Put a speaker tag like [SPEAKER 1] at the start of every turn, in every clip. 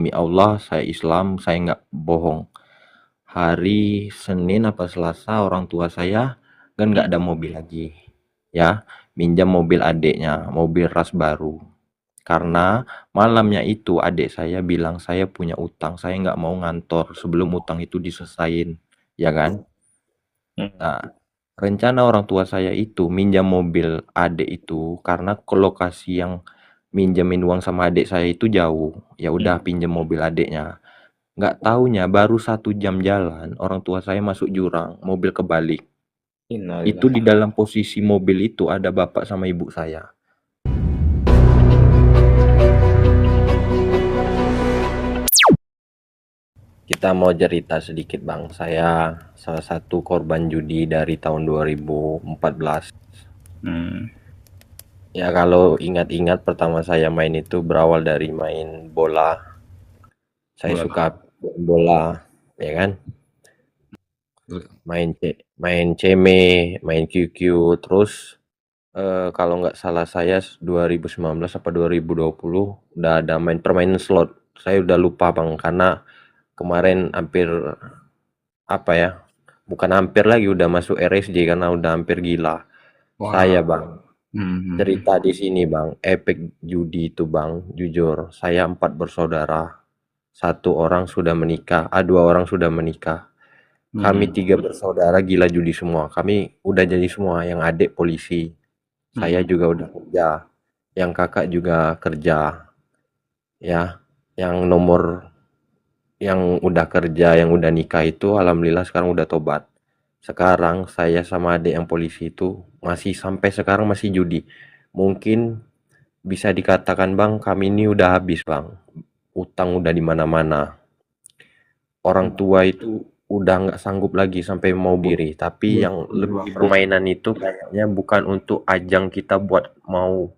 [SPEAKER 1] Demi Allah, saya Islam, saya nggak bohong. Hari Senin apa Selasa orang tua saya kan nggak
[SPEAKER 2] Hmm.
[SPEAKER 1] ada mobil lagi, ya, minjam mobil adiknya, mobil ras baru. Karena malamnya itu adik saya bilang saya punya utang, saya nggak mau ngantor sebelum utang itu diselesain, ya kan?
[SPEAKER 2] Hmm.
[SPEAKER 1] Nah, rencana orang tua saya itu minjam mobil adik itu karena ke lokasi yang minjemin uang sama adik saya itu jauh. Ya udah
[SPEAKER 2] Hmm.
[SPEAKER 1] pinjam mobil adiknya. Nggak taunya baru 1 jam jalan orang tua saya masuk jurang, mobil kebalik. Itu
[SPEAKER 2] Innalillahi.
[SPEAKER 1] di dalam posisi mobil itu ada bapak sama ibu saya. Kita mau cerita sedikit bang, saya salah satu korban judi dari tahun 2014.
[SPEAKER 2] Hmm.
[SPEAKER 1] Ya kalau ingat-ingat pertama saya main itu berawal dari main bola. Saya
[SPEAKER 2] Bola.
[SPEAKER 1] suka bola, ya kan? Main ceme, main QQ, terus kalau nggak salah saya 2019 apa 2020 udah ada main permainan slot. Saya udah lupa bang karena kemarin hampir apa ya? Bukan hampir lagi udah masuk RSJ karena udah hampir gila. Saya
[SPEAKER 2] Wah.
[SPEAKER 1] bang
[SPEAKER 2] Hmm.
[SPEAKER 1] cerita di sini bang, efek judi itu bang, jujur saya 4 bersaudara. Satu orang sudah menikah, 2 orang sudah menikah. Kami
[SPEAKER 2] Hmm.
[SPEAKER 1] 3 bersaudara gila judi semua. Kami udah jadi semua. Yang adik polisi, saya
[SPEAKER 2] Hmm.
[SPEAKER 1] juga udah kerja. Yang kakak juga kerja, ya. Yang nomor yang udah kerja, yang udah nikah itu alhamdulillah sekarang udah tobat. Sekarang saya sama adik yang polisi itu masih sampai sekarang masih judi. Mungkin bisa dikatakan bang, kami ini udah habis bang. Utang udah di mana-mana. Orang tua itu udah nggak sanggup lagi sampai mau diri. Tapi yang lebih permainan itu kayaknya bukan untuk ajang kita buat mau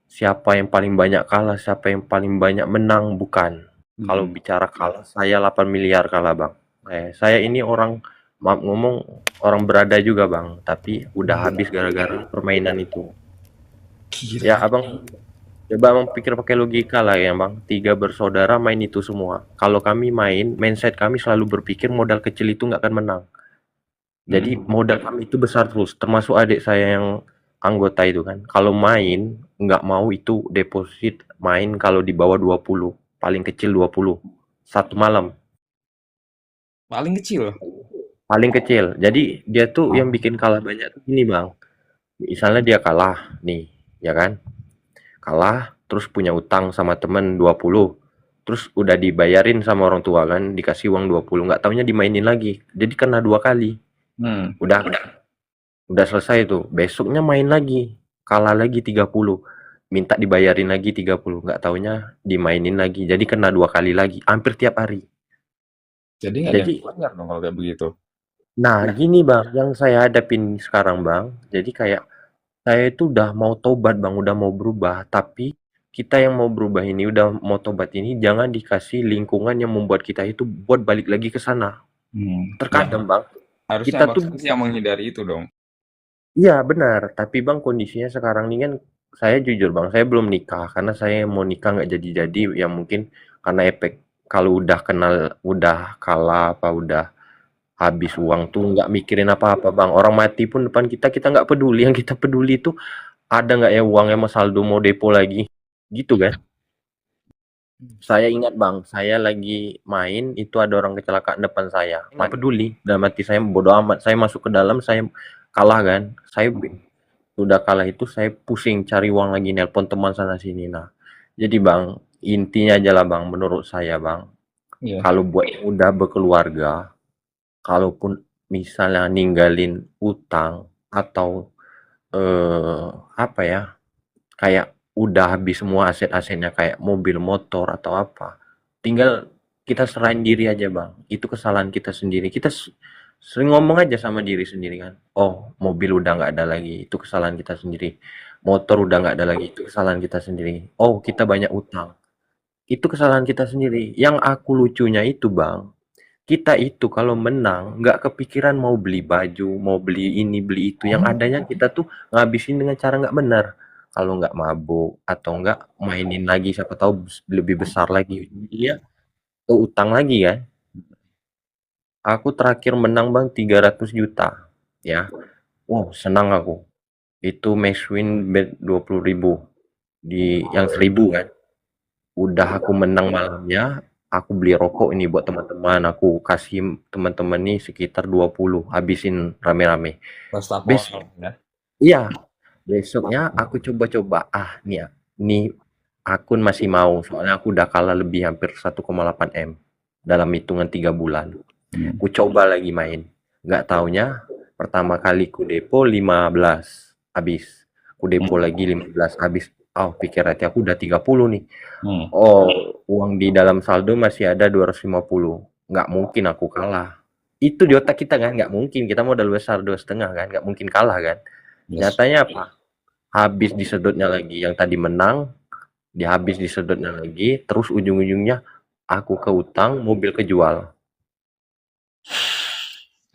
[SPEAKER 1] siapa yang paling banyak kalah, siapa yang paling banyak menang, bukan. Kalau
[SPEAKER 2] Hmm.
[SPEAKER 1] bicara kalah, saya 8 miliar kalah bang. Saya ini orang, maaf ngomong, orang berada juga bang. Tapi udah habis gara-gara permainan itu.
[SPEAKER 2] Gila.
[SPEAKER 1] Ya abang, coba abang pikir pakai logika lah ya bang. 3 bersaudara main itu semua. Kalau kami main, mindset kami selalu berpikir modal kecil itu nggak akan menang. Jadi
[SPEAKER 2] Hmm.
[SPEAKER 1] modal kami itu besar terus, termasuk adik saya yang anggota itu kan. Kalau main, nggak mau itu deposit main kalau di bawah 20, paling kecil 20. Satu malam,
[SPEAKER 2] Paling kecil.
[SPEAKER 1] paling kecil. Jadi dia tuh yang bikin kalah banyak tuh gini bang. Misalnya dia kalah nih, ya kan? Kalah, terus punya utang sama temen 20. Terus udah dibayarin sama orang tua kan, dikasih uang 20, nggak taunya dimainin lagi. Jadi kena 2 kali.
[SPEAKER 2] Hmm.
[SPEAKER 1] Udah selesai tuh. Besoknya main lagi. Kalah lagi 30. Minta dibayarin lagi 30. Nggak taunya dimainin lagi. Jadi kena 2 kali lagi. Hampir tiap hari.
[SPEAKER 2] Jadi nggak ada yang
[SPEAKER 1] Jadi,
[SPEAKER 2] wajar dong kalau kayak begitu.
[SPEAKER 1] nah gini bang, yang saya hadapin sekarang bang. Jadi kayak saya itu udah mau tobat bang, udah mau berubah. Tapi kita yang mau berubah ini, udah mau tobat ini, jangan dikasih lingkungan yang membuat kita itu buat balik lagi ke sana.
[SPEAKER 2] Hmm. Ya,
[SPEAKER 1] Terkadang bang,
[SPEAKER 2] harusnya
[SPEAKER 1] kita
[SPEAKER 2] Bang
[SPEAKER 1] tuh
[SPEAKER 2] Saksi yang menghindari itu dong.
[SPEAKER 1] iya benar, tapi Bang kondisinya sekarang ini kan saya jujur Bang, saya belum nikah karena saya mau nikah nggak jadi-jadi ya mungkin karena efek kalau udah kenal udah kalah apa udah habis uang tuh nggak mikirin apa-apa Bang. Orang mati pun depan kita kita nggak peduli, yang kita peduli itu ada nggak ya uangnya mau saldo mau depo lagi gitu kan. Saya ingat Bang, saya lagi main itu ada orang kecelakaan depan saya. Nggak peduli, dalam hati saya bodo amat. Saya masuk ke dalam, saya kalah kan. Saya udah kalah itu saya pusing cari uang lagi nelpon teman sana sini. Nah, jadi Bang, intinya aja lah Bang menurut saya Bang,
[SPEAKER 2] Iya.
[SPEAKER 1] kalau buat yang udah berkeluarga, kalaupun misalnya ninggalin utang atau apa ya, kayak udah habis semua aset-asetnya kayak mobil, motor atau apa, tinggal kita serahin diri aja Bang. Itu kesalahan kita sendiri. Kita sering ngomong aja sama diri sendiri kan. Oh, mobil udah nggak ada lagi. Itu kesalahan kita sendiri. Motor udah nggak ada lagi. Itu kesalahan kita sendiri. Oh, kita banyak utang. Itu kesalahan kita sendiri. Yang aku lucunya itu Bang, kita itu kalau menang nggak kepikiran mau beli baju, mau beli ini, beli itu. Yang adanya kita tuh ngabisin dengan cara nggak benar. Kalau nggak mabuk atau nggak mainin lagi, siapa tahu lebih besar lagi. Iya, ke utang lagi kan. Aku terakhir menang Bang 300 juta. Ya. Wow, senang aku. Itu max win bet 20.000 di yang 1.000 kan. Udah aku menang malamnya, aku beli rokok ini buat teman-teman, aku kasih teman-teman nih sekitar 20, habisin rame-rame.
[SPEAKER 2] Wastafel
[SPEAKER 1] Besok,
[SPEAKER 2] ya.
[SPEAKER 1] iya, besoknya aku coba-coba. Ah, nih ya, nih akun masih mau, soalnya aku udah kalah lebih hampir 1,8 M dalam hitungan 3 bulan.
[SPEAKER 2] Hmm.
[SPEAKER 1] Ku coba lagi main. Nggak taunya, pertama kali ku depo 15, habis. Ku depo
[SPEAKER 2] Hmm.
[SPEAKER 1] lagi 15, habis. Oh, pikir hati aku udah 30 nih.
[SPEAKER 2] Hmm.
[SPEAKER 1] Oh, uang di dalam saldo masih ada 250. Nggak mungkin aku kalah. Itu di otak kita kan, nggak mungkin. Kita modal besar 2,5 kan, nggak mungkin kalah kan.
[SPEAKER 2] Yes.
[SPEAKER 1] Nyatanya apa? Habis disedotnya lagi. Yang tadi menang, dihabis disedotnya lagi. Terus ujung-ujungnya aku ke utang, mobil kejual.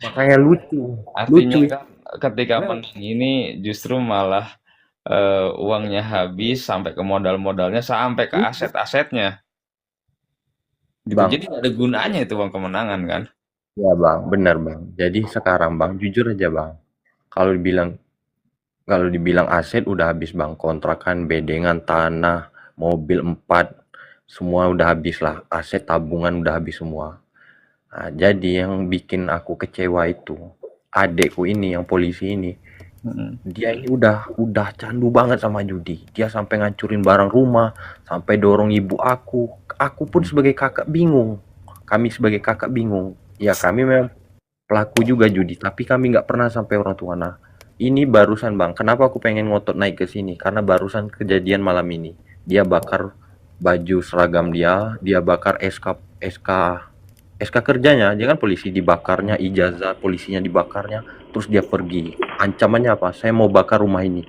[SPEAKER 1] Makanya lucu.
[SPEAKER 2] Artinya
[SPEAKER 1] Lucu.
[SPEAKER 2] kan ketika menang ini justru malah uangnya habis sampai ke modal-modalnya sampai ke aset-asetnya gitu.
[SPEAKER 1] Bang,
[SPEAKER 2] Jadi nggak ada gunanya itu uang kemenangan kan?
[SPEAKER 1] ya bang, benar bang. Jadi sekarang bang, jujur aja bang. Kalau dibilang Kalau dibilang aset udah habis Bang, kontrakan, bedengan, tanah, mobil 4, semua udah habis lah. Aset tabungan udah habis semua. Nah, jadi yang bikin aku kecewa itu adekku ini yang polisi ini.
[SPEAKER 2] Mm-mm.
[SPEAKER 1] Dia ini udah candu banget sama judi. Dia sampai ngancurin barang rumah, sampai dorong ibu aku. Aku pun sebagai kakak bingung. Kami sebagai kakak bingung. Ya kami memang pelaku juga judi, tapi kami nggak pernah sampai orang tua. Nah, ini barusan Bang, kenapa aku pengen ngotot naik ke sini? Karena barusan kejadian malam ini. Dia bakar baju seragam dia, dia bakar SK kerjanya, dia kan polisi dibakarnya, ijazah polisinya dibakarnya, terus dia pergi. Ancamannya apa? Saya mau bakar rumah ini.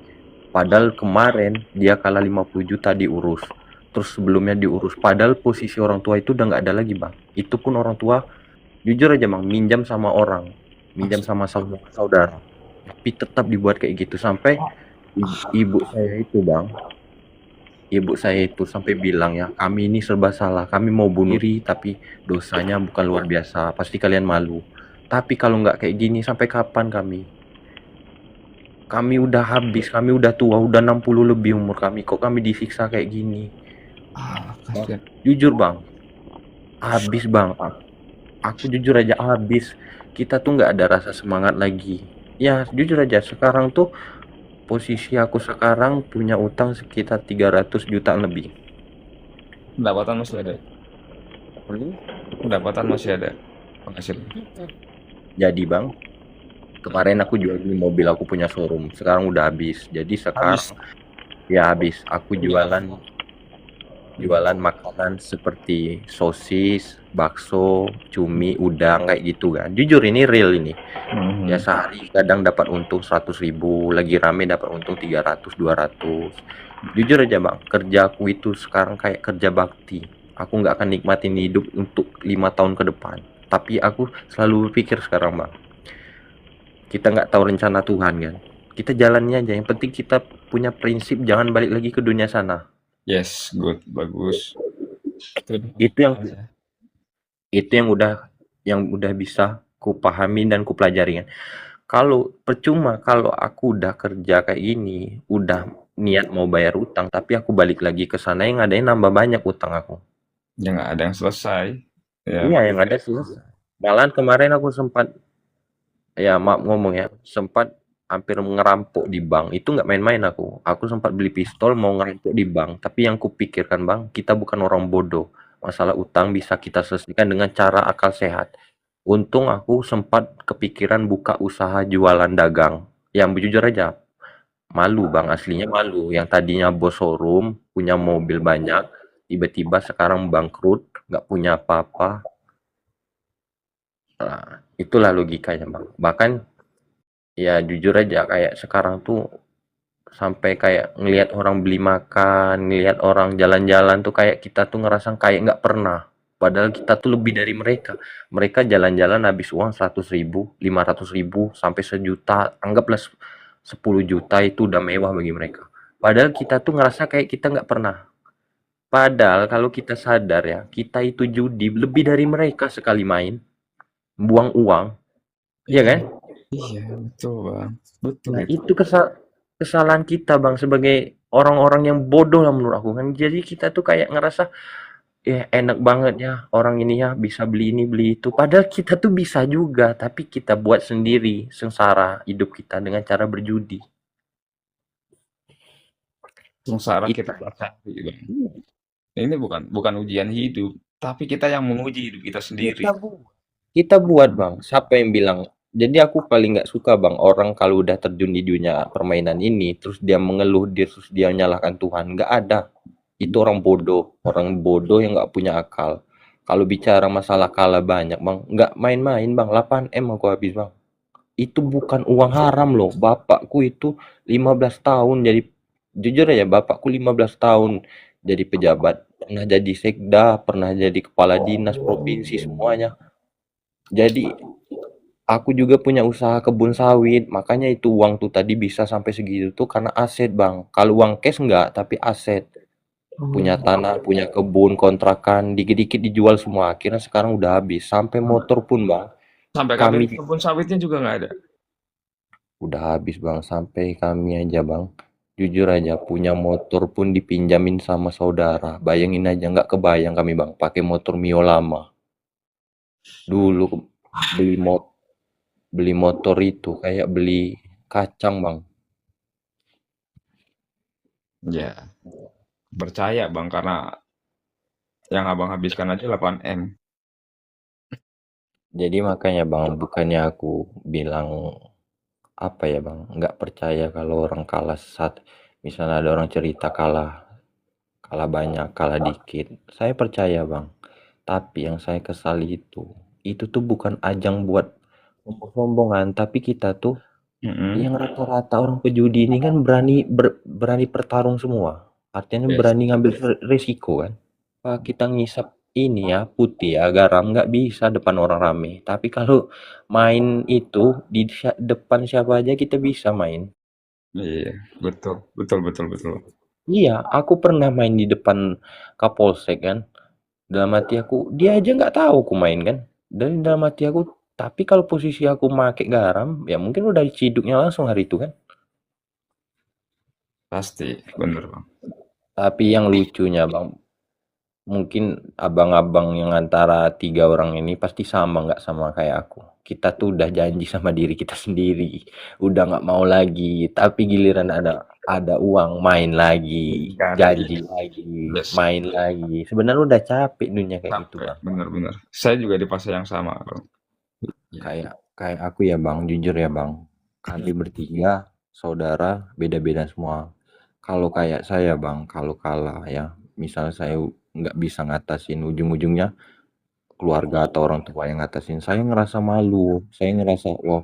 [SPEAKER 1] Padahal kemarin dia kalah 50 juta diurus. Terus sebelumnya diurus. Padahal posisi orang tua itu udah nggak ada lagi Bang. Itu pun orang tua jujur aja Bang, minjam sama orang, minjam sama saudara. Tapi tetap dibuat kayak gitu sampai ibu saya itu Bang, ibu saya itu sampai bilang ya, kami ini serba salah, kami mau bunuh diri tapi dosanya bukan luar biasa, pasti kalian malu. Tapi kalau nggak kayak gini sampai kapan kami? Kami udah habis, kami udah tua, udah 60 lebih umur kami, kok kami disiksa kayak gini? Bang,
[SPEAKER 2] Kasihan.
[SPEAKER 1] jujur Bang, habis Bang. Aku jujur aja habis. Kita tuh nggak ada rasa semangat lagi. Ya, jujur aja sekarang tuh posisi aku sekarang punya utang sekitar 300 juta lebih.
[SPEAKER 2] Pendapatan masih ada. Pendapatan masih ada. Penghasilan.
[SPEAKER 1] Jadi Bang, kemarin aku jual beli mobil, aku punya showroom. Sekarang udah habis. Jadi sekarang
[SPEAKER 2] Habis.
[SPEAKER 1] ya habis. Aku jualan makanan seperti sosis, bakso, cumi, udang kayak gitu kan. Jujur ini real ini. Ya
[SPEAKER 2] Mhm.
[SPEAKER 1] sehari kadang dapat untung 100.000, lagi rame dapat untung 300, 200. Jujur aja Bang, kerjaku itu sekarang kayak kerja bakti. Aku nggak akan nikmatin hidup untuk 5 tahun ke depan. Tapi aku selalu berpikir sekarang Bang, kita nggak tahu rencana Tuhan kan. Kita jalannya aja. Yang penting kita punya prinsip jangan balik lagi ke dunia sana.
[SPEAKER 2] Yes, good, bagus. Itu
[SPEAKER 1] Itu yang
[SPEAKER 2] aja.
[SPEAKER 1] itu yang udah bisa kupahami dan kupelajari kan. Kalau percuma kalau aku udah kerja kayak gini, udah niat mau bayar utang, tapi aku balik lagi ke sana yang adanya nambah banyak utang aku.
[SPEAKER 2] Ya nggak ada yang selesai. Ya,
[SPEAKER 1] Iya, yang ada selesai. Malahan kemarin aku sempat, ya maaf ngomong ya, sempat hampir ngerampok di bank. Itu nggak main-main aku. Aku sempat beli pistol mau ngerampok di bank. Tapi yang kupikirkan bang, kita bukan orang bodoh. Masalah utang bisa kita selesaikan dengan cara akal sehat. Untung aku sempat kepikiran buka usaha jualan dagang. Yang jujur aja, malu Bang, aslinya malu. Yang tadinya bos showroom, punya mobil banyak, tiba-tiba sekarang bangkrut, nggak punya apa-apa. Nah, itulah logikanya Bang. Bahkan ya jujur aja kayak sekarang tuh sampai kayak ngelihat orang beli makan, ngelihat orang jalan-jalan tuh kayak kita tuh ngerasa kayak nggak pernah. Padahal kita tuh lebih dari mereka. Mereka jalan-jalan habis uang 100.000, 500.000, sampai sejuta. Anggaplah 10 juta itu udah mewah bagi mereka. Padahal kita tuh ngerasa kayak kita nggak pernah. Padahal kalau kita sadar ya, kita itu judi lebih dari mereka sekali main, buang uang, ya
[SPEAKER 2] Iya,
[SPEAKER 1] kan?
[SPEAKER 2] iya, betul bang, betul
[SPEAKER 1] Nah,
[SPEAKER 2] itu.
[SPEAKER 1] itu kesalahan kita, Bang, sebagai orang-orang yang bodoh lah menurut aku kan. Jadi kita tuh kayak ngerasa, ya enak banget ya orang ini ya bisa beli ini beli itu. Padahal kita tuh bisa juga, tapi kita buat sendiri sengsara hidup kita dengan cara berjudi.
[SPEAKER 2] Sengsara
[SPEAKER 1] Itu
[SPEAKER 2] kita cari bang. Ini bukan bukan ujian hidup, tapi kita yang menguji hidup kita sendiri.
[SPEAKER 1] kita buat. Kita buat, Bang. Siapa yang bilang? Jadi aku paling nggak suka, Bang, orang kalau udah terjun di dunia permainan ini, terus dia mengeluh, terus dia menyalahkan Tuhan. Nggak ada. Itu orang bodoh yang nggak punya akal. Kalau bicara masalah kalah banyak, Bang, nggak main-main, Bang. 8M aku habis, Bang. Itu bukan uang haram loh. Bapakku itu 15 tahun jadi, jujur aja, bapakku 15 tahun jadi pejabat. Pernah jadi sekda, pernah jadi kepala dinas provinsi semuanya. Jadi aku juga punya usaha kebun sawit, makanya itu uang tuh tadi bisa sampai segitu tuh karena aset, Bang. Kalau uang cash enggak, tapi aset. Punya
[SPEAKER 2] Oh.
[SPEAKER 1] tanah, punya kebun, kontrakan, dikit-dikit dijual semua. Akhirnya sekarang udah habis. Sampai motor pun, Bang.
[SPEAKER 2] Sampai
[SPEAKER 1] Kami
[SPEAKER 2] kebun sawitnya juga nggak ada.
[SPEAKER 1] udah habis, Bang. Sampai kami aja, Bang. Jujur aja, punya motor pun dipinjamin sama saudara. Bayangin aja, nggak kebayang kami, Bang. Pakai motor Mio lama. Dulu beli motor itu kayak beli kacang, Bang.
[SPEAKER 2] Ya, percaya bang, karena yang abang habiskan aja 8M.
[SPEAKER 1] Jadi makanya, Bang, bukannya aku bilang apa ya, Bang, nggak percaya kalau orang kalah saat misalnya ada orang cerita kalah, kalah banyak, kalah dikit. Saya percaya, Bang. Tapi yang saya kesali itu tuh bukan ajang buat sombong-sombongan, tapi kita tuh
[SPEAKER 2] Mm-mm.
[SPEAKER 1] yang rata-rata orang pejudi ini kan berani bertarung semua. Artinya
[SPEAKER 2] Yes.
[SPEAKER 1] berani ngambil resiko kan. Pak, kita ngisap ini ya, putih ya, garam nggak bisa depan orang rame. Tapi kalau main itu di depan siapa aja kita bisa main.
[SPEAKER 2] Iya, betul, betul, betul, betul.
[SPEAKER 1] Iya, aku pernah main di depan Kapolsek kan. Dalam hati aku, dia aja nggak tahu aku main kan. Dan dalam hati aku, tapi kalau posisi aku make garam, ya mungkin udah diciduknya langsung hari itu kan.
[SPEAKER 2] Pasti, bener bang.
[SPEAKER 1] Tapi yang lucunya, Bang, mungkin abang-abang yang antara 3 orang ini pasti sama nggak sama kayak aku. Kita tuh udah janji sama diri kita sendiri, udah nggak mau lagi, tapi giliran ada uang main lagi,
[SPEAKER 2] Ganti.
[SPEAKER 1] janji lagi,
[SPEAKER 2] Yes,
[SPEAKER 1] main lagi. Sebenarnya udah capek dunia kayak gitu,
[SPEAKER 2] sampai
[SPEAKER 1] Bang.
[SPEAKER 2] bener-bener. Saya juga di fase yang sama bang. Ya.
[SPEAKER 1] Kayak kayak aku ya, Bang, jujur ya, Bang. Kami bertiga saudara beda-beda semua. Kalau kayak saya, Bang, kalau kalah ya, misalnya saya nggak bisa ngatasin, ujung-ujungnya keluarga atau orang tua yang ngatasin, saya ngerasa malu, saya ngerasa, "Loh,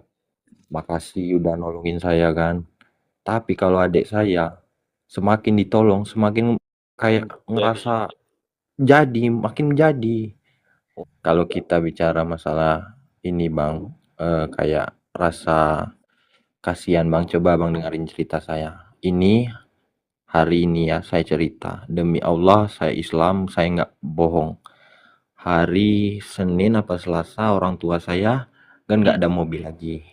[SPEAKER 1] makasih udah nolongin saya kan." Tapi kalau adik saya semakin ditolong, semakin kayak
[SPEAKER 2] Jadi,
[SPEAKER 1] ngerasa jadi, makin jadi. Kalau kita bicara masalah ini, Bang, kayak rasa kasihan, Bang, coba Bang dengerin cerita saya. Ini hari ini ya saya cerita, demi Allah saya Islam, saya nggak bohong. Hari Senin apa Selasa orang tua saya kan nggak ada mobil lagi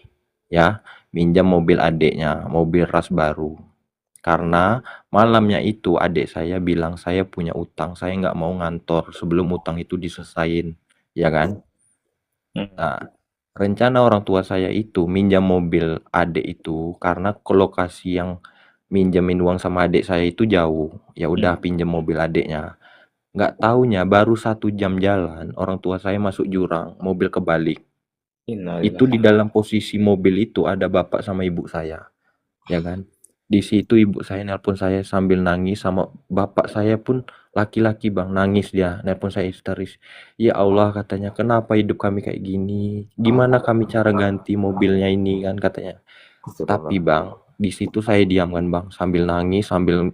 [SPEAKER 1] ya, minjam mobil adiknya, mobil ras baru, karena malamnya itu adik saya bilang saya punya utang, saya nggak mau ngantor sebelum utang itu diselesain, ya kan.
[SPEAKER 2] hmm,
[SPEAKER 1] Nah, rencana orang tua saya itu minjam mobil adik itu karena ke lokasi yang minjemin uang sama adik saya itu jauh, ya udah
[SPEAKER 2] hmm.
[SPEAKER 1] pinjam mobil adiknya. Nggak taunya baru 1 jam jalan, orang tua saya masuk jurang, mobil kebalik. Itu
[SPEAKER 2] Innalillahi.
[SPEAKER 1] di dalam posisi mobil itu ada bapak sama ibu saya, ya kan. Di situ ibu saya nelpon saya sambil nangis, sama bapak saya pun laki-laki, Bang, nangis dia, nelpon saya histeris. Ya Allah katanya, kenapa hidup kami kayak gini? Gimana kami cara ganti mobilnya ini kan katanya.
[SPEAKER 2] Betul,
[SPEAKER 1] Tapi
[SPEAKER 2] bang.
[SPEAKER 1] Bang, di situ saya diam kan, Bang, sambil nangis, sambil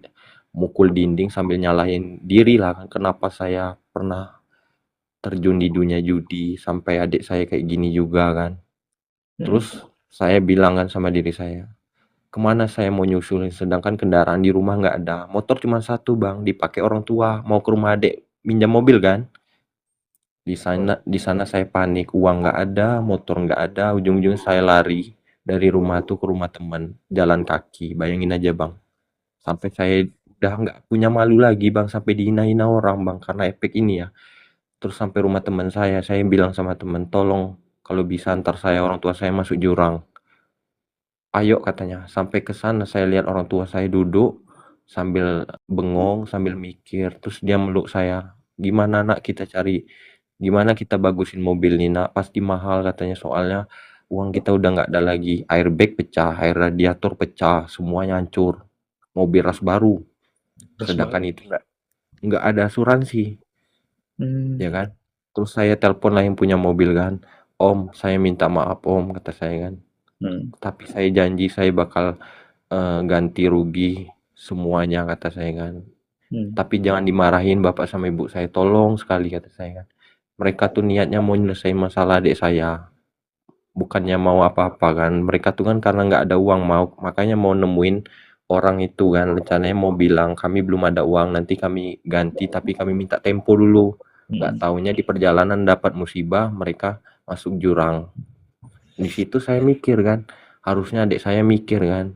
[SPEAKER 1] mukul dinding, sambil nyalahin diri lah kan, kenapa saya pernah terjun di dunia judi sampai adik saya kayak gini juga kan.
[SPEAKER 2] Hmm.
[SPEAKER 1] Terus saya bilang kan sama diri saya, Kemana saya mau nyusulin, sedangkan kendaraan di rumah nggak ada. Motor cuma satu bang, dipakai orang tua. Mau ke rumah adik, minjam mobil kan. Di sana saya panik, uang nggak ada, motor nggak ada. Ujung-ujung saya lari dari rumah tuh ke rumah teman, jalan kaki. Bayangin aja bang. Sampai saya udah nggak punya malu lagi bang, sampai dihina-hina orang bang karena efek ini ya. Terus sampai rumah teman saya bilang sama teman, tolong kalau bisa antar saya, orang tua saya masuk jurang. Ayo katanya, sampai ke sana saya lihat orang tua saya duduk sambil bengong, sambil mikir, terus dia meluk saya. Gimana nak kita cari, gimana kita bagusin mobil nih nak, pasti mahal katanya soalnya uang kita udah nggak ada lagi, airbag pecah, air radiator pecah, semuanya hancur, mobil ras baru,
[SPEAKER 2] Terus
[SPEAKER 1] sedangkan
[SPEAKER 2] baru.
[SPEAKER 1] itu nggak ada asuransi, ya
[SPEAKER 2] Hmm.
[SPEAKER 1] kan? Terus saya telepon lah yang punya mobil kan, Om, saya minta maaf Om, kata saya kan.
[SPEAKER 2] Hmm.
[SPEAKER 1] Tapi saya janji saya bakal ganti rugi semuanya kata saya kan.
[SPEAKER 2] Hmm.
[SPEAKER 1] Tapi jangan dimarahin bapak sama ibu saya, tolong sekali kata saya kan. Mereka tuh niatnya mau nyelesain masalah adik saya, bukannya mau apa-apa kan. Mereka tuh kan karena nggak ada uang mau, makanya mau nemuin orang itu kan. Rencananya mau bilang kami belum ada uang, nanti kami ganti tapi kami minta tempo dulu. Nggak
[SPEAKER 2] Hmm.
[SPEAKER 1] taunya di perjalanan dapat musibah, mereka masuk jurang. Di situ saya mikir kan, harusnya adik saya mikir kan,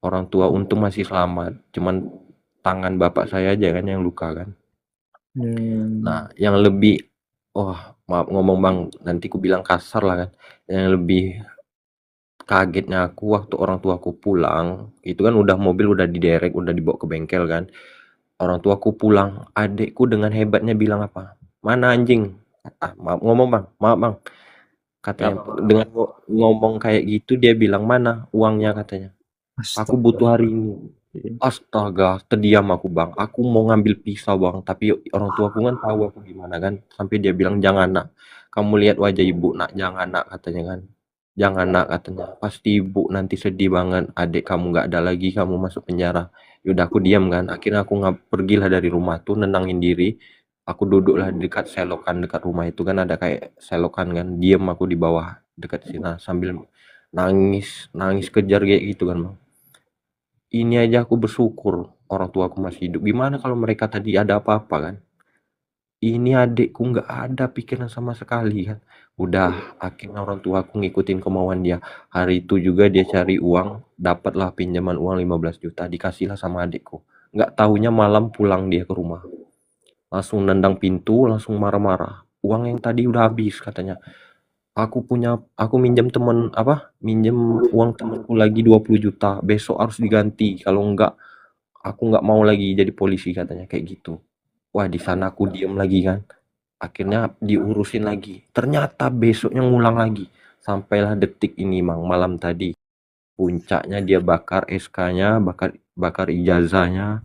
[SPEAKER 1] orang tua untung masih selamat, cuman tangan bapak saya aja kan yang luka kan. Nah,
[SPEAKER 2] Hmm.
[SPEAKER 1] yang lebih, wah maaf ngomong bang, nanti ku bilang kasar lah kan, yang lebih kagetnya aku waktu orang tuaku pulang, itu kan udah mobil udah diderek, udah dibawa ke bengkel kan. Orang tuaku pulang, adikku dengan hebatnya bilang apa? Mana anjing? Ah, maaf ngomong bang, maaf bang.
[SPEAKER 2] Nggak
[SPEAKER 1] Katanya
[SPEAKER 2] apa-apa.
[SPEAKER 1] dengan ngomong kayak gitu dia bilang mana uangnya katanya. Aku
[SPEAKER 2] Astaga.
[SPEAKER 1] butuh hari ini. Astaga, terdiam aku bang. Aku mau ngambil pisau bang, tapi orang tua aku kan tahu aku gimana kan. Sampai dia bilang jangan nak. Kamu lihat wajah ibu nak, jangan nak katanya kan. Jangan nak katanya. Pasti ibu nanti sedih banget. Adik kamu nggak ada lagi, kamu masuk penjara. Yaudah aku diam kan. Akhirnya aku nggak pergilah dari rumah tuh, nenangin diri. Aku duduklah dekat selokan dekat rumah itu kan ada kayak selokan kan. Diam aku di bawah dekat sini sambil nangis nangis kejar kayak gitu kan bang. Ini aja aku bersyukur orang tuaku masih hidup. Gimana kalau mereka tadi ada apa-apa kan? Ini adikku nggak ada pikiran sama sekali kan. Udah akhirnya orang tuaku ngikutin kemauan dia. Hari itu juga dia cari uang, dapatlah pinjaman uang 15 juta, dikasihlah sama adikku. Nggak taunya malam pulang dia ke rumah. Langsung nendang pintu, langsung marah-marah. Uang yang tadi udah habis katanya. Aku minjem temen apa? Minjem uang temanku lagi 20 juta. Besok harus diganti. Kalau enggak aku nggak mau lagi jadi polisi katanya kayak gitu. Wah di sana aku diem lagi kan. Akhirnya diurusin lagi. Ternyata besoknya ngulang lagi. Sampailah detik ini mang malam tadi. Puncaknya dia bakar SK-nya, bakar bakar ijazahnya.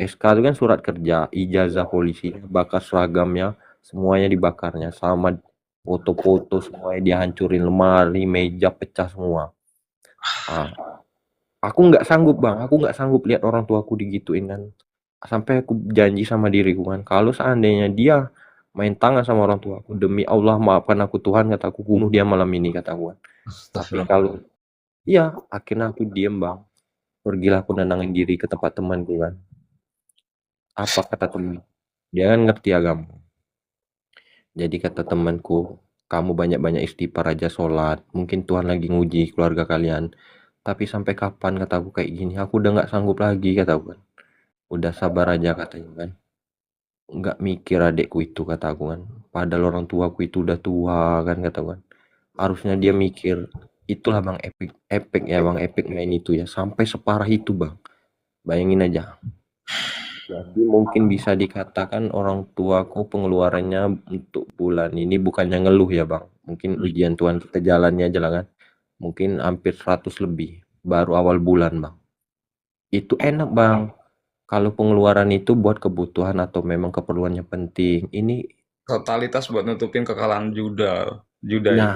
[SPEAKER 1] SK itu kan surat kerja, ijazah polisinya, bakar seragamnya, semuanya dibakarnya. Sama foto-foto semuanya dihancurin, lemari, meja pecah semua. Ah, aku nggak sanggup bang, aku nggak sanggup lihat orang tuaku digituin kan. Sampai aku janji sama diriku kan, kalau seandainya dia main tangan sama orang tua aku, demi Allah maafkan aku Tuhan, kataku bunuh dia malam ini kataku kan. Tapi
[SPEAKER 2] Astagfirullah.
[SPEAKER 1] kalau iya, akhirnya aku diem bang. Pergilah aku nenangin diri ke tempat temanku kan. Apa kata teman? Dia kan ngerti agama. Jadi kata temanku, kamu banyak-banyak istighfar aja sholat. Mungkin Tuhan lagi nguji keluarga kalian. Tapi sampai kapan kataku kayak gini? Aku udah nggak sanggup lagi kataku kan. Udah sabar aja katanya kan. Nggak mikir adekku itu kataku kan. Padahal orang tuaku itu udah tua kan kataku kan. Harusnya dia mikir. Itulah bang epic, epic ya bang, epic main itu ya. Sampai separah itu bang. Bayangin aja. Jadi mungkin bisa dikatakan orang tuaku pengeluarannya untuk bulan ini bukannya ngeluh ya bang. Mungkin ujian Tuhan kita jalannya aja lah kan. Mungkin hampir 100 lebih. Baru awal bulan bang. Itu enak bang. Kalau pengeluaran itu buat kebutuhan atau memang keperluannya penting. Ini
[SPEAKER 2] Totalitas buat nutupin kekalahan Juda. Juda
[SPEAKER 1] nah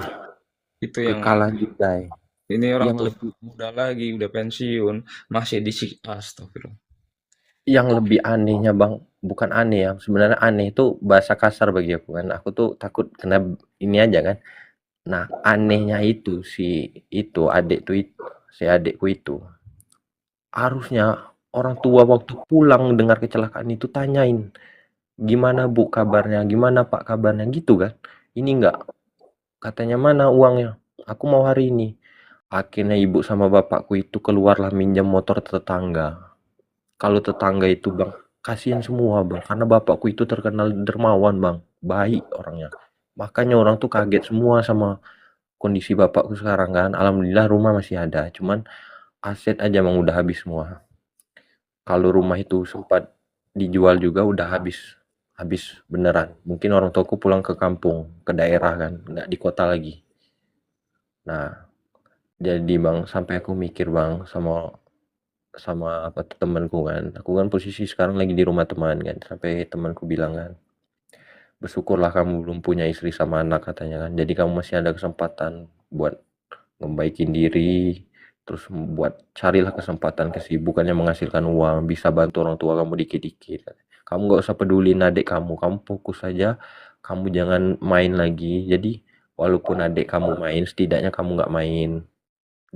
[SPEAKER 2] itu yang
[SPEAKER 1] kekalahan Judai.
[SPEAKER 2] ini orang
[SPEAKER 1] Yang
[SPEAKER 2] tua
[SPEAKER 1] lebih
[SPEAKER 2] muda lagi udah pensiun masih astagfirullah.
[SPEAKER 1] yang lebih anehnya bang, bukan aneh ya. Sebenarnya aneh itu bahasa kasar bagi aku kan. Aku tuh takut kena ini aja kan. Nah, anehnya itu si itu adik tuh itu, si adikku itu. Harusnya orang tua waktu pulang dengar kecelakaan itu tanyain, "Gimana Bu kabarnya? Gimana Pak kabarnya?" Gitu kan. Ini enggak, katanya, "Mana uangnya? Aku mau hari ini." Akhirnya ibu sama bapakku itu keluarlah minjam motor tetangga. Kalau tetangga itu Bang, kasihan semua Bang, karena bapakku itu terkenal dermawan Bang, baik orangnya. Makanya orang tuh kaget semua sama kondisi bapakku sekarang kan. Alhamdulillah rumah masih ada, cuman aset aja Bang udah habis semua. Kalau rumah itu sempat dijual juga udah habis, habis beneran. Mungkin orang tuaku pulang ke kampung, ke daerah kan, nggak di kota lagi. Nah, jadi Bang, sampai aku mikir Bang sama sama apa tuh temanku kan. Aku kan posisi sekarang lagi di rumah teman kan. Sampai temanku bilang kan, bersyukurlah kamu belum punya istri sama anak katanya kan. Jadi kamu masih ada kesempatan buat membaikin diri, terus buat carilah kesempatan kesibukan yang menghasilkan uang, bisa bantu orang tua kamu dikit-dikit. Kamu nggak usah pedulin adik kamu fokus saja, kamu jangan main lagi. Jadi walaupun adik kamu main, setidaknya kamu nggak main.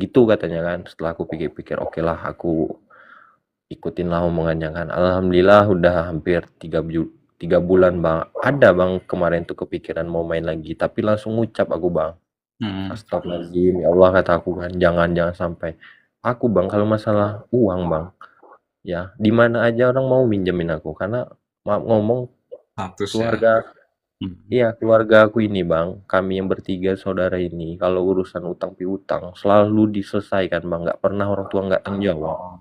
[SPEAKER 1] Gitu katanya kan. Setelah aku pikir-pikir, oke lah aku ikutin lah omongannya kan. Alhamdulillah udah hampir 3 bulan bang. Ada bang kemarin tuh kepikiran mau main lagi, tapi langsung ngucap aku bang. Astagfirullahaladzim, ya Allah kata aku kan, jangan sampai. Aku bang kalau masalah uang bang, ya di mana aja orang mau minjemin aku karena maaf ngomong
[SPEAKER 2] Status ya.
[SPEAKER 1] keluarga, iya keluarga aku ini bang, kami yang bertiga saudara ini kalau urusan utang piutang selalu diselesaikan bang, nggak pernah orang tua nggak tanggung jawab.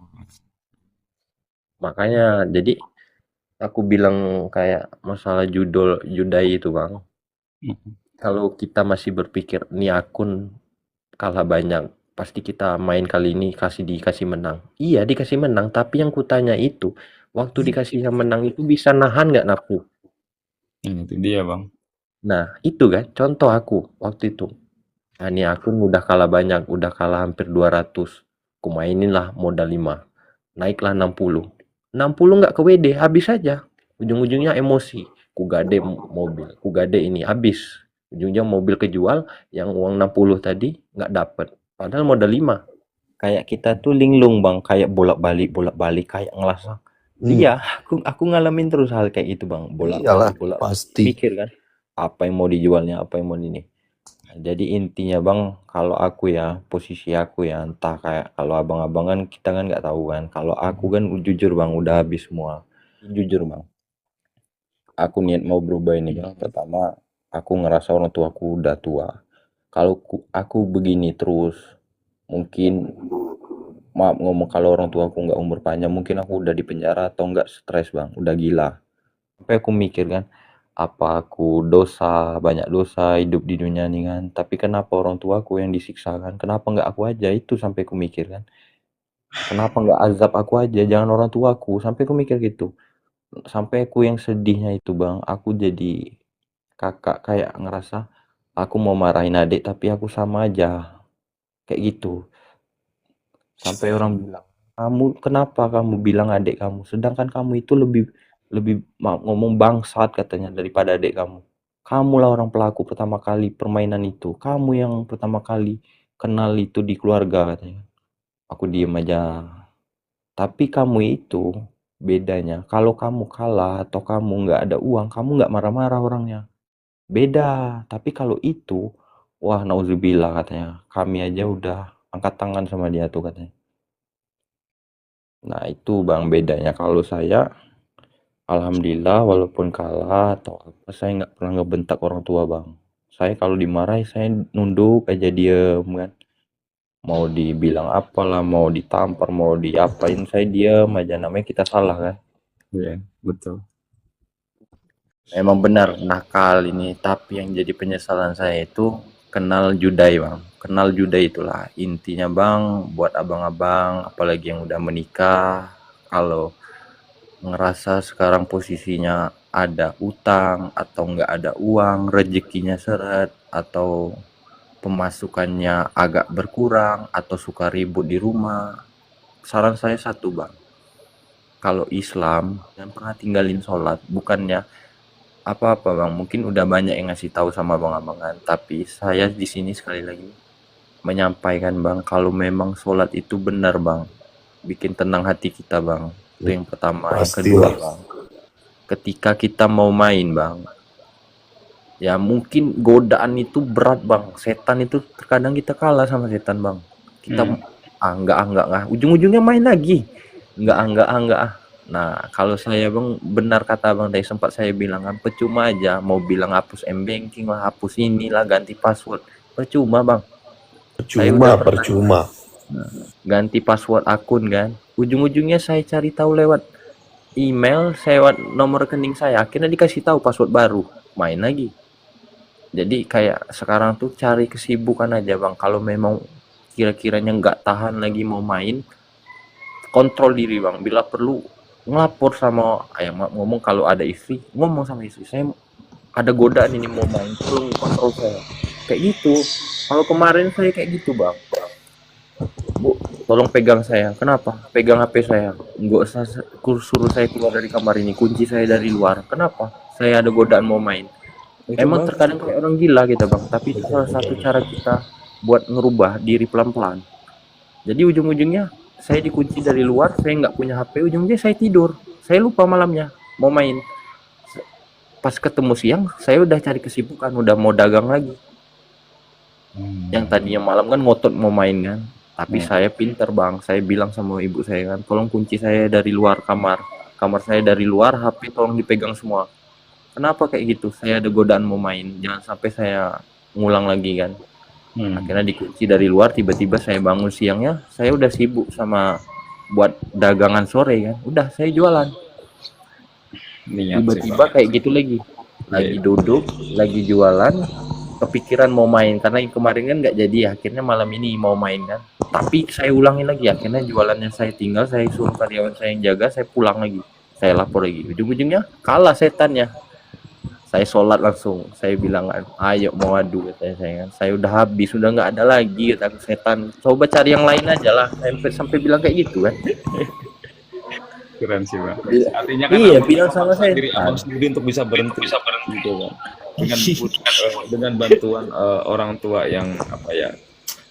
[SPEAKER 1] Makanya jadi aku bilang kayak masalah judai itu bang, kalau kita masih berpikir nih akun kalah banyak, pasti kita main kali ini dikasih menang. Iya dikasih menang, tapi yang kutanya itu, waktu dikasihnya menang itu bisa nahan nggak nafsu?
[SPEAKER 2] Itu dia bang.
[SPEAKER 1] Nah itu kan, contoh aku waktu itu. Nah, ini akun udah kalah banyak, udah kalah hampir 200. Ku mainin lah modal 5. Naiklah 60. 60 nggak ke WD, habis aja. Ujung-ujungnya emosi. Ku gade mobil, ku gade ini, habis. Ujungnya mobil kejual, yang uang 60 tadi nggak dapet. Padahal modal 5. Kayak kita tuh linglung bang, kayak bolak-balik, kayak ngerasa. Iya, aku ngalamin terus hal kayak itu bang,
[SPEAKER 3] Iyalah,
[SPEAKER 1] bolak-balik.
[SPEAKER 3] pasti.
[SPEAKER 1] Pikir kan, apa yang mau dijualnya, apa yang mau ini. Nah, jadi intinya bang, kalau aku ya, posisi aku ya, entah kayak kalau abang-abang kan kita kan nggak tahu kan. Kalau aku kan jujur bang, udah habis semua. Jujur bang, aku niat mau berubah ini bang. Pertama, aku ngerasa orang tuaku udah tua. Kalau aku begini terus, mungkin maaf ngomong kalau orang tua aku nggak umur panjang, mungkin aku udah di penjara atau nggak stres bang, udah gila. Sampai aku mikir kan, apa aku banyak dosa hidup di dunia ini kan, tapi kenapa orang tuaku yang disiksa kan, kenapa nggak aku aja, itu sampai aku mikir kan, kenapa nggak azab aku aja, jangan orang tuaku, sampai aku mikir gitu. Sampai aku yang sedihnya itu bang, aku jadi kakak kayak ngerasa, aku mau marahin adik tapi aku sama aja, kayak gitu. Sampai orang bilang, kamu kenapa kamu bilang adik kamu, sedangkan kamu itu lebih lebih ngomong bangsat katanya daripada adik kamu. Kamulah orang pelaku pertama kali permainan itu. Kamu yang pertama kali kenal itu di keluarga katanya. Aku diem aja. Tapi kamu itu bedanya. Kalau kamu kalah atau kamu nggak ada uang, kamu nggak marah-marah orangnya. Beda. Tapi kalau itu, wah nauzubillah katanya. Kami aja udah angkat tangan sama dia tuh katanya. Nah itu bang bedanya. Kalau saya alhamdulillah walaupun kalah atau apa saya nggak pernah ngebentak orang tua bang. Saya kalau dimarahi saya nunduk aja diem kan. Mau dibilang apalah, mau ditampar, mau diapain saya diem aja, namanya kita salah kan.
[SPEAKER 2] Iya, betul.
[SPEAKER 1] Memang benar nakal ini, tapi yang jadi penyesalan saya itu kenal judai bang. Kenal judai itulah intinya bang, buat abang-abang apalagi yang udah menikah, kalau ngerasa sekarang posisinya ada utang atau nggak ada uang, rezekinya seret, atau pemasukannya agak berkurang, atau suka ribut di rumah. Saran saya satu bang, kalau Islam jangan pernah tinggalin sholat. Bukannya apa-apa bang, mungkin udah banyak yang ngasih tahu sama abang-abangan, tapi saya di sini sekali lagi menyampaikan bang, kalau memang sholat itu benar bang, bikin tenang hati kita bang. Itu yang pertama. Yang kedua
[SPEAKER 3] Pastilah.
[SPEAKER 1] bang, ketika kita mau main bang, ya mungkin godaan itu berat bang. Setan itu terkadang kita kalah sama setan bang. Kita enggak, ujung-ujungnya main lagi. Enggak. Nah, kalau saya bang, benar kata bang tadi sempat saya bilang kan, percuma aja mau bilang hapus m-banking lah, hapus inilah, ganti password. Percuma bang. Saya udah
[SPEAKER 3] Percuma.
[SPEAKER 1] ganti password akun kan. Ujung-ujungnya saya cari tahu lewat email, saya lewat nomor rekening saya. Akhirnya dikasih tahu password baru. Main lagi. Jadi kayak sekarang tuh cari kesibukan aja bang. Kalau memang kira-kiranya nggak tahan lagi mau main, kontrol diri bang. Bila perlu ngelapor sama ngomong kalau ada istri, ngomong sama istri, saya ada godaan ini mau main, tolong kontrol saya. Kayak gitu. Kalau kemarin saya kayak gitu bang, Bu, tolong pegang saya. Kenapa? Pegang HP saya. Nggak usah suruh saya keluar dari kamar ini, kunci saya dari luar. Kenapa? Saya ada godaan mau main. Emang terkadang kayak orang gila gitu bang, tapi itu salah satu cara kita buat ngerubah diri pelan-pelan. Jadi ujung-ujungnya saya dikunci dari luar, saya nggak punya HP, ujungnya saya tidur, saya lupa malamnya mau main. Pas ketemu siang, saya udah cari kesibukan, udah mau dagang lagi. Yang tadinya malam kan ngotot mau main kan, tapi saya pinter bang, saya bilang sama ibu saya kan, tolong kunci saya dari luar kamar saya dari luar, HP tolong dipegang semua. Kenapa kayak gitu? Saya ada godaan mau main, jangan sampai saya ngulang lagi kan. Akhirnya dikunci dari luar, tiba-tiba saya bangun siangnya, saya udah sibuk sama buat dagangan sore kan, udah saya jualan. Tiba-tiba kayak gitu lagi duduk, lagi jualan, kepikiran mau main karena yang kemarin kan nggak jadi, akhirnya malam ini mau main kan. Tapi saya ulangi lagi, akhirnya jualannya saya tinggal, saya suruh karyawan saya yang jaga, saya pulang lagi, saya lapor lagi. Ujung-ujungnya kalah setannya. Saya sholat langsung, saya bilang kan, ayo mau adu katanya saya kan, saya udah habis, udah nggak ada lagi kata setan, coba cari yang lain aja lah, sampai bilang kayak gitu kan.
[SPEAKER 2] Keren sih bang. Artinya kan
[SPEAKER 1] iya, bilang sama saya
[SPEAKER 2] diri abang sendiri untuk bisa berhenti gitu kan, dengan bantuan orang tua yang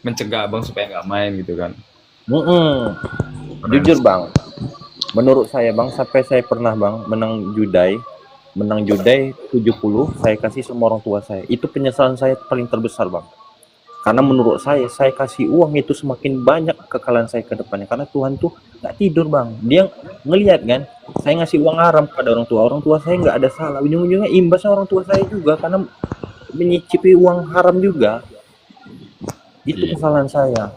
[SPEAKER 2] mencegah abang supaya nggak main gitu kan.
[SPEAKER 1] Jujur bang, menurut saya bang, sampai saya pernah bang menang judai 70, saya kasih sama orang tua saya. Itu penyesalan saya paling terbesar bang. Karena menurut saya kasih uang itu semakin banyak kekalahan saya ke depannya. Karena Tuhan tuh gak tidur bang. Dia ngelihat kan, saya ngasih uang haram kepada orang tua saya nggak ada salah. Ujung-ujungnya imbasnya orang tua saya juga, karena menyicipi uang haram juga. Itu kesalahan saya.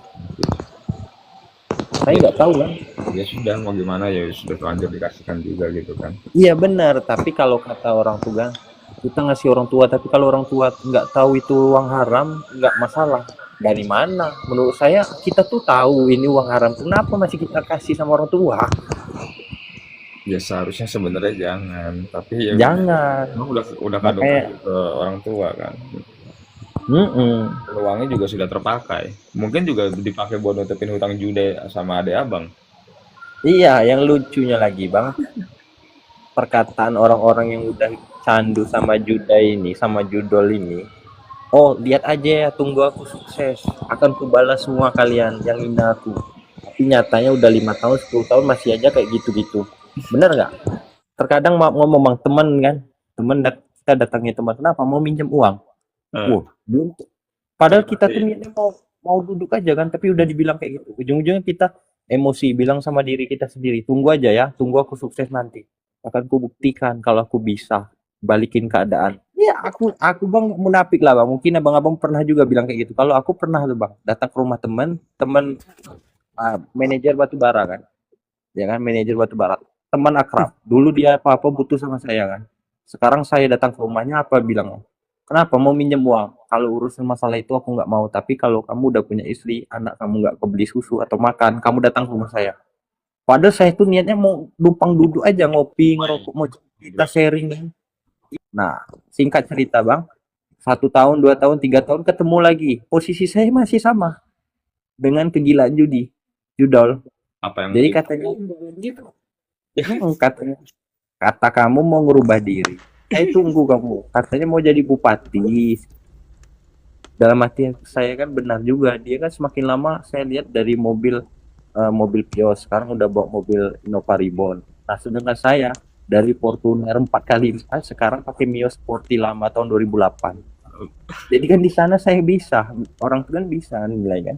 [SPEAKER 1] Saya nggak tahu kan.
[SPEAKER 2] Ya sudah, mau gimana ya, sudah terlanjur dikasihkan juga gitu kan.
[SPEAKER 1] Iya benar, tapi kalau kata orang tua, kita ngasih orang tua, tapi kalau orang tua nggak tahu itu uang haram, nggak masalah. Dari mana? Menurut saya kita tuh tahu ini uang haram, kenapa masih kita kasih sama orang tua?
[SPEAKER 2] Ya seharusnya sebenarnya jangan, tapi ya
[SPEAKER 1] jangan.
[SPEAKER 2] Udah kadung ke orang tua kan. Peluangnya juga sudah terpakai. Mungkin juga dipakai buat nutupin hutang judi sama adik abang.
[SPEAKER 1] Iya, yang lucunya lagi bang, perkataan orang-orang yang udah candu sama judai ini, sama judol ini, oh lihat aja ya, tunggu aku sukses, akan kubalas semua kalian yang hina aku. Tapi nyatanya udah 5 tahun 10 tahun masih aja kayak gitu-gitu. Bener nggak? Terkadang ngomong bang, temen kan, kita datangnya teman, kenapa mau minjem uang? Belum, padahal kita tuh niatnya mau duduk aja kan, tapi udah dibilang kayak gitu. Ujung-ujungnya kita emosi, bilang sama diri kita sendiri, tunggu aja ya, tunggu aku sukses nanti, akan kubuktikan kalau aku bisa balikin keadaan. Ya aku bang munafik lah bang, mungkin abang-abang pernah juga bilang kayak gitu. Kalau aku pernah tuh bang, datang ke rumah teman manajer batubara kan, ya kan, manajer batubara, teman akrab dulu, dia apa-apa butuh sama saya kan. Sekarang saya datang ke rumahnya, apa bilang, kenapa mau minjem uang? Kalau urusan masalah itu aku nggak mau. Tapi kalau kamu udah punya istri, anak kamu nggak kebeli susu atau makan, kamu datang ke rumah saya. Padahal saya tuh niatnya mau numpang duduk aja, ngopi, ngerokok, mau kita sharing kan. Nah, singkat cerita bang, 1 tahun, 2 tahun, 3 tahun ketemu lagi. Posisi saya masih sama dengan kegilaan judol.
[SPEAKER 2] Apa yang
[SPEAKER 1] jadi katanya gitu? Kata kamu mau ngerubah diri. Saya tunggu kamu. Katanya mau jadi bupati. Dalam hati saya kan benar juga. Dia kan semakin lama saya lihat dari mobil mobil Vios, sekarang udah bawa mobil Innova Reborn. Nah, sedangkan saya dari Fortuner 4 kali lipat, sekarang pakai Mio Sporty lama tahun 2008. Jadi kan di sana saya bisa, orang kan bisa nilai kan.